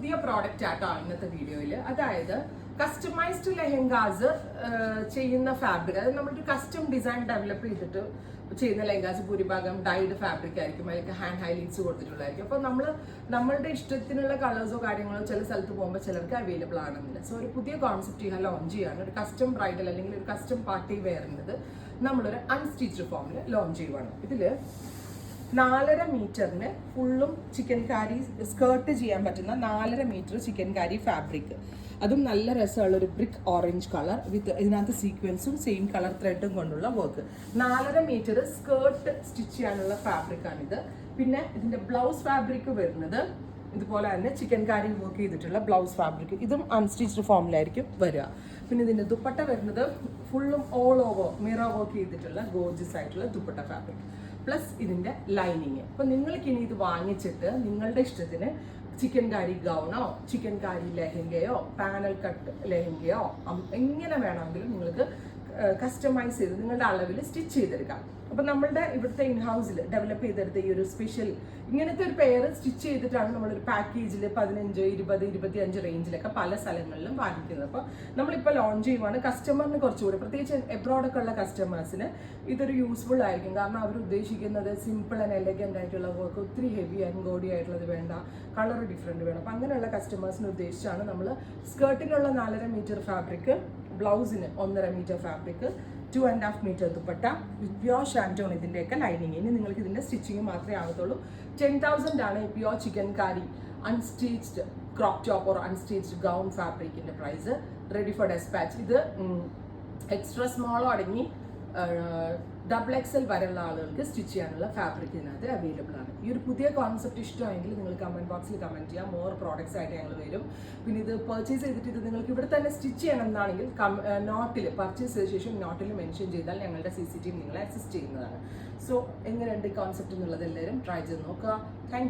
പുതിയ പ്രോഡക്റ്റ് ആട്ടോ ഇന്നത്തെ വീഡിയോയിൽ. അതായത് കസ്റ്റമൈസ്ഡ് ലെഹങ്കാസ് ചെയ്യുന്ന ഫാബ്രിക്, അതായത് നമ്മളൊരു കസ്റ്റം ഡിസൈൻ ഡെവലപ്പ് ചെയ്തിട്ട് ചെയ്യുന്ന ലെഹങ്കാസ് ഭൂരിഭാഗം ഡൈഡ് ഫാബ്രിക് ആയിരിക്കും, അതിലേക്ക് ഹാൻഡ് ഹൈലൈറ്റ്സ് കൊടുത്തിട്ടുള്ളതായിരിക്കും. അപ്പോൾ നമ്മളുടെ ഇഷ്ടത്തിനുള്ള കളേഴ്സോ കാര്യങ്ങളോ ചില സ്ഥലത്ത് പോകുമ്പോൾ ചിലർക്ക് അവൈലബിൾ ആണെന്നില്ല. സോ ഒരു പുതിയ കോൺസെപ്റ്റ് ഞാൻ ലോഞ്ച് ചെയ്യാണ്. ഒരു കസ്റ്റം ബ്രൈഡൽ അല്ലെങ്കിൽ ഒരു കസ്റ്റം പാർട്ടി വെയറിൻ്റെത് നമ്മളൊരു അൺസ്റ്റിച്ച്ഡ് ഫോമിൽ ലോഞ്ച് ചെയ്യുവാണ്. ഇതിൽ 4.5 മീറ്ററിന് ഫുള്ളും ചിക്കൻ കാരി സ്കേർട്ട് ചെയ്യാൻ പറ്റുന്ന 4.5 മീറ്റർ ചിക്കൻ കാരി ഫാബ്രിക്, അതും നല്ല രസമുള്ള ഒരു ബ്രിക്ക് ഓറഞ്ച് കളർ വിത്ത് ഇതിനകത്ത് സീക്വൻസും സെയിം കളർ ത്രെഡും കൊണ്ടുള്ള വർക്ക്. 4.5 മീറ്റർ സ്കേർട്ട് സ്റ്റിച്ച് ചെയ്യാനുള്ള ഫാബ്രിക്കാണിത്. പിന്നെ ഇതിന്റെ ബ്ലൗസ് ഫാബ്രിക് വരുന്നത് ഇതുപോലെ തന്നെ ചിക്കൻ കാരി വർക്ക് ചെയ്തിട്ടുള്ള ബ്ലൗസ് ഫാബ്രിക്, ഇതും അൺസ്റ്റിച്ച്ഡ് ഫോമിലായിരിക്കും വരിക. പിന്നെ ഇതിന്റെ ദുപ്പട്ട വരുന്നത് ഫുള്ളും ഓൾ ഓവർ മിറർ വർക്ക് ചെയ്തിട്ടുള്ള ഗോർജിയസ് ആയിട്ടുള്ള ദുപ്പട്ട ഫാബ്രിക് പ്ലസ് ഇതിന്റെ ലൈനിങ്. അപ്പൊ നിങ്ങൾക്ക് ഇനി ഇത് വാങ്ങിച്ചിട്ട് നിങ്ങളുടെ ഇഷ്ടത്തിന് ചിക്കൻ കാരി ഗൗണോ ചിക്കൻ കാരി ലെഹങ്കയോ പാനൽ കട്ട് ലെഹങ്കയോ എങ്ങനെ വേണമെങ്കിലും നിങ്ങൾക്ക് കസ്റ്റമൈസ് ചെയ്ത് നിങ്ങളുടെ അളവിൽ സ്റ്റിച്ച് ചെയ്തെടുക്കാം. അപ്പൊ നമ്മളുടെ ഇവിടുത്തെ ഇൻഹൗസിൽ ഡെവലപ്പ് ചെയ്തെടുത്ത ഈ ഒരു സ്പെഷ്യൽ ഇങ്ങനത്തെ ഒരു പെയർ സ്റ്റിച്ച് ചെയ്തിട്ടാണ് നമ്മളൊരു പാക്കേജിൽ 15, 20, 25 റേഞ്ചിലൊക്കെ പല സ്ഥലങ്ങളിലും വാങ്ങിക്കുന്നത്. അപ്പോൾ നമ്മളിപ്പോൾ ലോഞ്ച് ചെയ്യുവാണ്. കസ്റ്റമറിന് കുറച്ചുകൂടി, പ്രത്യേകിച്ച് എബ്രോഡൊക്കെ ഉള്ള കസ്റ്റമേഴ്സിന് ഇതൊരു യൂസ്ഫുൾ ആയിരിക്കും. കാരണം അവർ ഉദ്ദേശിക്കുന്നത് സിമ്പിൾ ആൻഡ് എലഗൻ്റ് ആയിട്ടുള്ള വർക്ക്, ഒത്തിരി ഹെവി ആൻഡ് ഗോഡി ആയിട്ടുള്ളത് വേണ്ട, കളർ ഡിഫറെൻറ്റ് വേണം. അപ്പം അങ്ങനെയുള്ള കസ്റ്റമേഴ്സിന് ഉദ്ദേശിച്ചാണ് നമ്മൾ സ്കേർട്ടിനുള്ള 4.5 മീറ്റർ ഫാബ്രിക്, ബ്ലൗസിന് 1.5 metre fabric, 2.5 metre dupatta with pure shantoon ഇതിൻ്റെയൊക്കെ ലൈനിങ്. ഇനി നിങ്ങൾക്ക് ഇതിൻ്റെ സ്റ്റിച്ചിങ് മാത്രമേ ആകത്തുള്ളൂ. 10,000 ആണ് pure chikankari unstitched crop top or unstitched gown ഫാബ്രിക്കിൻ്റെ പ്രൈസ്. Ready for dispatch. ഇത് എക്സ്ട്രാ സ്മോളോ അടങ്ങി XXL വരെയുള്ള ആളുകൾക്ക് സ്റ്റിച്ച് ചെയ്യാനുള്ള ഫാബ്രിക് ഇതിനകത്ത് അവൈലബിൾ ആണ്. ഈ ഒരു പുതിയ കോൺസെപ്റ്റ് ഇഷ്ടമായെങ്കിൽ നിങ്ങൾ കമൻറ്റ് ബോക്സിൽ കമൻറ്റ് ചെയ്യാം. മോർ പ്രോഡക്ട്സ് ആയിട്ട് ഞങ്ങൾ വരും. പിന്നെ ഇത് പർച്ചേസ് ചെയ്തിട്ട് ഇത് നിങ്ങൾക്ക് ഇവിടെ തന്നെ സ്റ്റിച്ച് ചെയ്യണം എന്നാണെങ്കിൽ നോട്ടിൽ പർച്ചേസ് ചെയ്ത ശേഷം നോട്ടിൽ മെൻഷൻ ചെയ്താൽ ഞങ്ങളുടെ CCTV നിങ്ങളെ അസിസ്റ്റ് ചെയ്യുന്നതാണ്. സോ എങ്ങനെയുണ്ട് ഈ കോൺസെപ്റ്റ് എന്നുള്ളത് എല്ലാവരും ട്രൈ ചെയ്ത് നോക്കുക. താങ്ക്